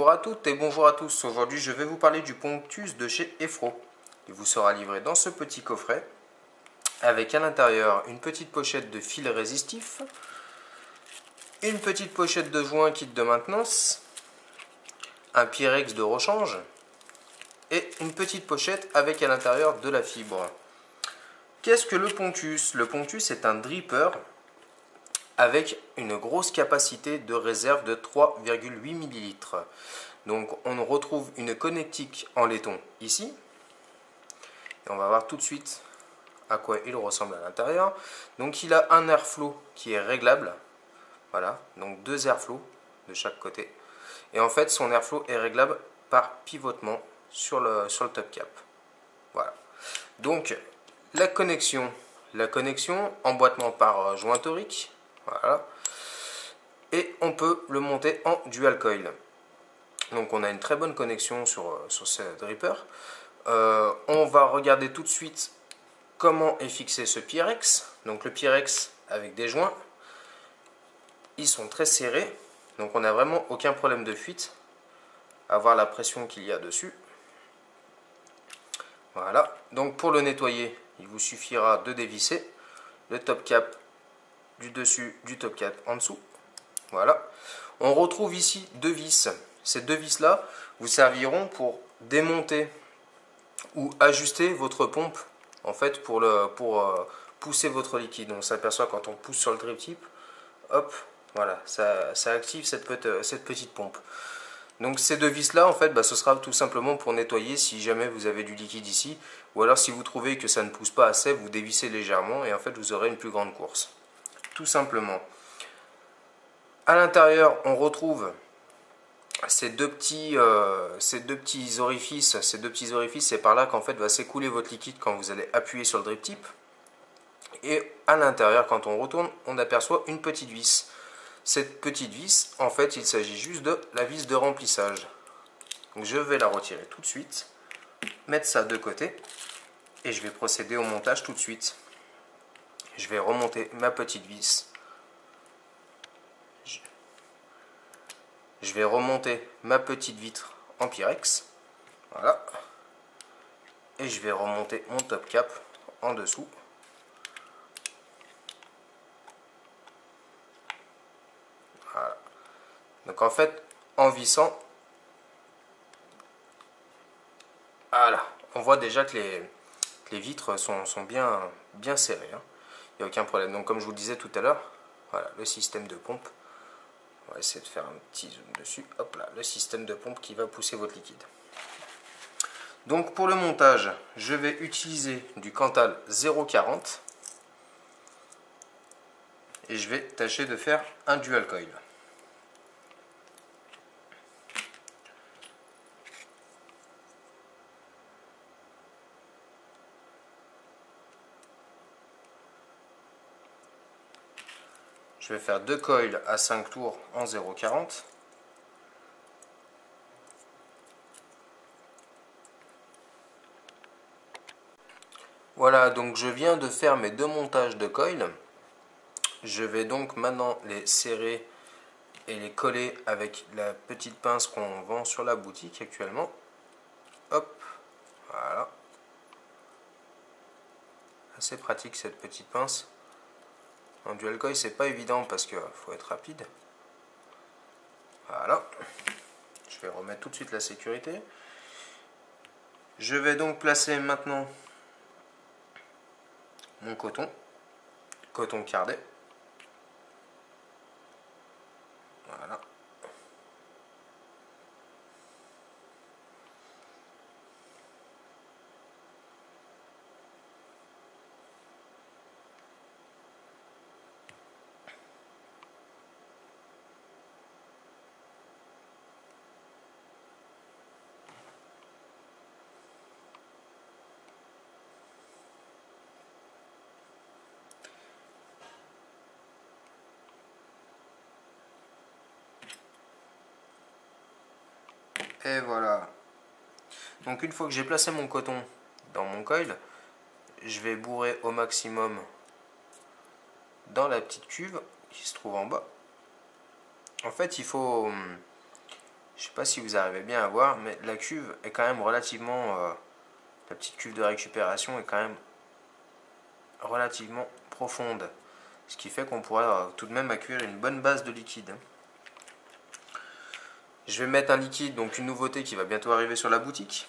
Bonjour à toutes et bonjour à tous. Aujourd'hui, je vais vous parler du Pontus de chez Effro. Il vous sera livré dans ce petit coffret avec à l'intérieur une petite pochette de fil résistif, une petite pochette de joint kit de maintenance, un Pyrex de rechange et une petite pochette avec à l'intérieur de la fibre. Qu'est-ce que le Pontus? Le Pontus est un dripper avec une grosse capacité de réserve de 3,8 ml. Donc on retrouve une connectique en laiton ici. Et on va voir tout de suite à quoi il ressemble à l'intérieur. Donc il a un airflow qui est réglable. Voilà, donc deux airflows de chaque côté. Et en fait son airflow est réglable par pivotement sur le top cap. Voilà. Donc la connexion emboîtement par joint torique. Voilà. Et on peut le monter en dual coil. Donc on a une très bonne connexion sur ce dripper. On va regarder tout de suite comment est fixé ce Pyrex. Donc le Pyrex avec des joints, ils sont très serrés. Donc on n'a vraiment aucun problème de fuite à voir la pression qu'il y a dessus. Voilà. Donc pour le nettoyer, il vous suffira de dévisser le top cap du dessus du top cap en dessous. Voilà. On retrouve ici deux vis. Ces deux vis là vous serviront pour démonter ou ajuster votre pompe en fait pour pousser votre liquide. On s'aperçoit quand on pousse sur le drip tip, hop, voilà, ça active cette petite pompe. Donc ces deux vis là en fait ce sera tout simplement pour nettoyer si jamais vous avez du liquide ici, ou alors si vous trouvez que ça ne pousse pas assez, vous dévissez légèrement et en fait vous aurez une plus grande course. Tout simplement. À l'intérieur, on retrouve ces deux petits orifices. Ces deux petits orifices, c'est par là qu'en fait va s'écouler votre liquide quand vous allez appuyer sur le drip tip. Et à l'intérieur, quand on retourne, on aperçoit une petite vis. Cette petite vis, en fait, il s'agit juste de la vis de remplissage. Donc je vais la retirer tout de suite, mettre ça de côté, et je vais procéder au montage tout de suite. Je vais remonter ma petite vis. Je vais remonter ma petite vitre en Pyrex. Voilà. Et je vais remonter mon top cap en dessous. Voilà. Donc en fait, en vissant, voilà, on voit déjà que les vitres sont bien serrées. Il n'y a aucun problème. Donc comme je vous le disais tout à l'heure, voilà le système de pompe. On va essayer de faire un petit zoom dessus. Hop là, le système de pompe qui va pousser votre liquide. Donc pour le montage, je vais utiliser du Cantal 0,40 et je vais tâcher de faire un dual coil. Je vais faire deux coils à 5 tours en 0,40. Voilà, donc je viens de faire mes deux montages de coils. Je vais donc maintenant les serrer et les coller avec la petite pince qu'on vend sur la boutique actuellement. Hop, voilà. Assez pratique cette petite pince. En dual coil, c'est pas évident parce qu'il faut être rapide. Voilà. Je vais remettre tout de suite la sécurité. Je vais donc placer maintenant mon coton cardé. Voilà. Et voilà. Donc une fois que j'ai placé mon coton dans mon coil, je vais bourrer au maximum dans la petite cuve qui se trouve en bas. En fait, Je sais pas si vous arrivez bien à voir, mais la cuve est quand même relativement... la petite cuve de récupération est quand même relativement profonde. Ce qui fait qu'on pourra tout de même accueillir une bonne base de liquide. Je vais mettre un liquide, donc une nouveauté qui va bientôt arriver sur la boutique.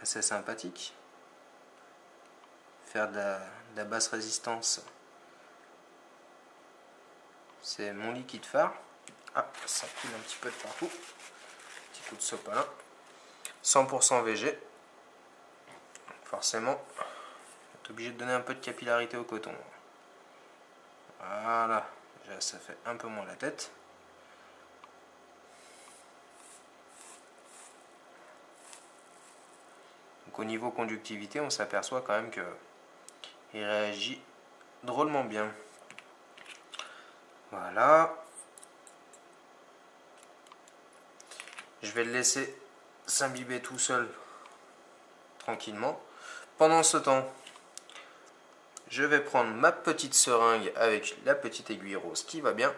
Assez sympathique. Faire de la basse résistance. C'est mon liquide phare. Ah, ça coule un petit peu de partout. Petit coup de sopalin. 100% VG. Forcément, on est obligé de donner un peu de capillarité au coton. Voilà, déjà ça fait un peu moins la tête. Donc au niveau conductivité, on s'aperçoit quand même que il réagit drôlement bien. Voilà. Je vais le laisser s'imbiber tout seul, tranquillement. Pendant ce temps, je vais prendre ma petite seringue avec la petite aiguille rose qui va bien.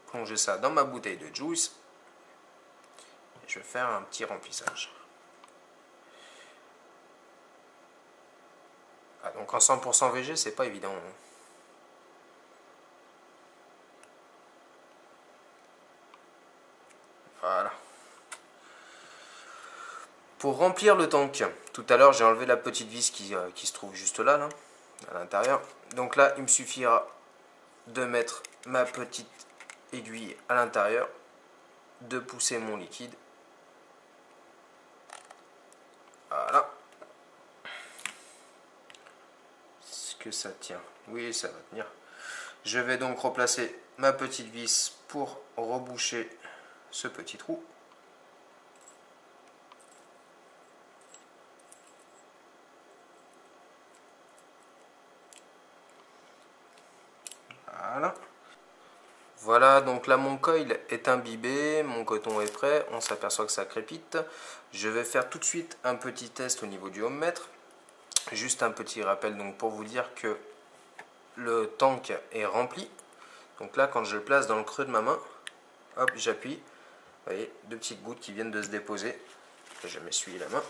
Plonger ça dans ma bouteille de juice. Et je vais faire un petit remplissage. Ah, donc en 100% VG, c'est pas évident. Voilà. Pour remplir le tank, tout à l'heure j'ai enlevé la petite vis qui se trouve juste là, à l'intérieur. Donc là, il me suffira de mettre ma petite aiguille à l'intérieur, de pousser mon liquide. Voilà. Est-ce que ça tient? Oui, ça va tenir. Je vais donc replacer ma petite vis pour reboucher ce petit trou. Voilà. Voilà, donc là mon coil est imbibé, mon coton est prêt, on s'aperçoit que ça crépite. Je vais faire tout de suite un petit test au niveau du ohmmètre. Juste un petit rappel donc pour vous dire que le tank est rempli. Donc là quand je le place dans le creux de ma main, hop, j'appuie. Vous voyez, deux petites gouttes qui viennent de se déposer. Là, je m'essuie la main.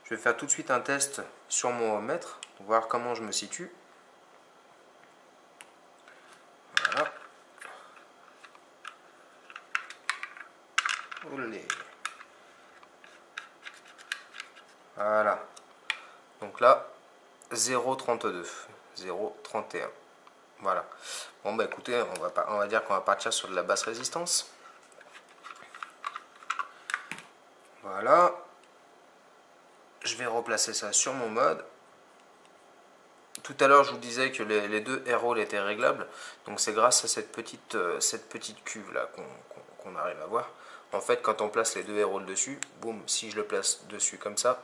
Je vais faire tout de suite un test sur mon ohmmètre, voir comment je me situe. Voilà. Olé. Voilà. Donc là, 0,32, 0,31. Voilà. Bon bah écoutez, on va dire qu'on va partir sur de la basse résistance. Voilà. Je vais replacer ça sur mon mode. Tout à l'heure, je vous disais que les deux air rolls étaient réglables. Donc c'est grâce à cette petite cuve là qu'on arrive à voir. En fait, quand on place les deux air rolls dessus, boum, si je le place dessus comme ça,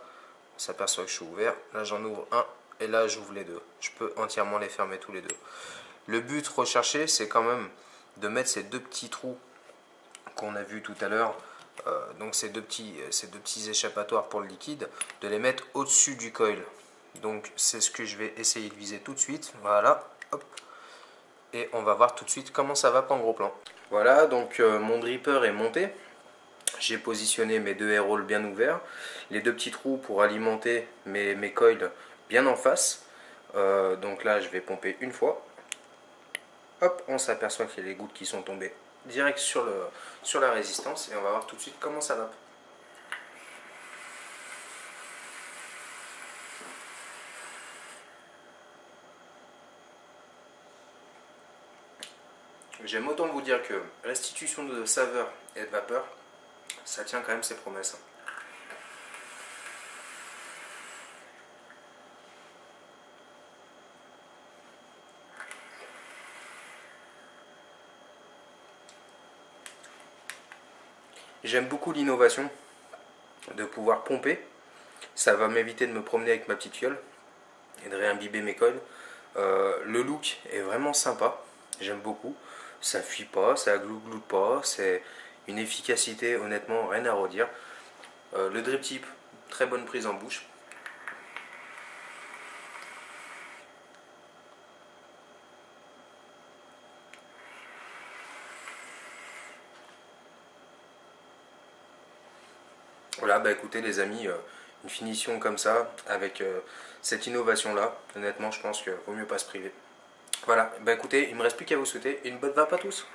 on s'aperçoit que je suis ouvert. Là, j'en ouvre un et là, j'ouvre les deux. Je peux entièrement les fermer tous les deux. Le but recherché, c'est quand même de mettre ces deux petits trous qu'on a vus tout à l'heure. Donc ces deux petits échappatoires pour le liquide, de les mettre au-dessus du coil. Donc c'est ce que je vais essayer de viser tout de suite. Voilà, hop. Et on va voir tout de suite comment ça va en gros plan. Voilà, donc mon dripper est monté. J'ai positionné mes deux air rolls bien ouverts. Les deux petits trous pour alimenter mes coils bien en face. Donc là, je vais pomper une fois. Hop, on s'aperçoit qu'il y a les gouttes qui sont tombées direct sur la résistance. Et on va voir tout de suite comment ça va. J'aime autant vous dire que restitution de saveur et de vapeur, ça tient quand même ses promesses. J'aime beaucoup l'innovation de pouvoir pomper. Ça va m'éviter de me promener avec ma petite fiole et de réimbiber mes coils. Le look est vraiment sympa, j'aime beaucoup. Ça fuit pas, ça gloute pas, c'est une efficacité, honnêtement, rien à redire. Le drip tip, très bonne prise en bouche. Voilà, bah écoutez les amis, une finition comme ça, avec cette innovation là, honnêtement je pense qu'il vaut mieux pas se priver. Voilà, bah écoutez, il me reste plus qu'à vous souhaiter une bonne vape à tous.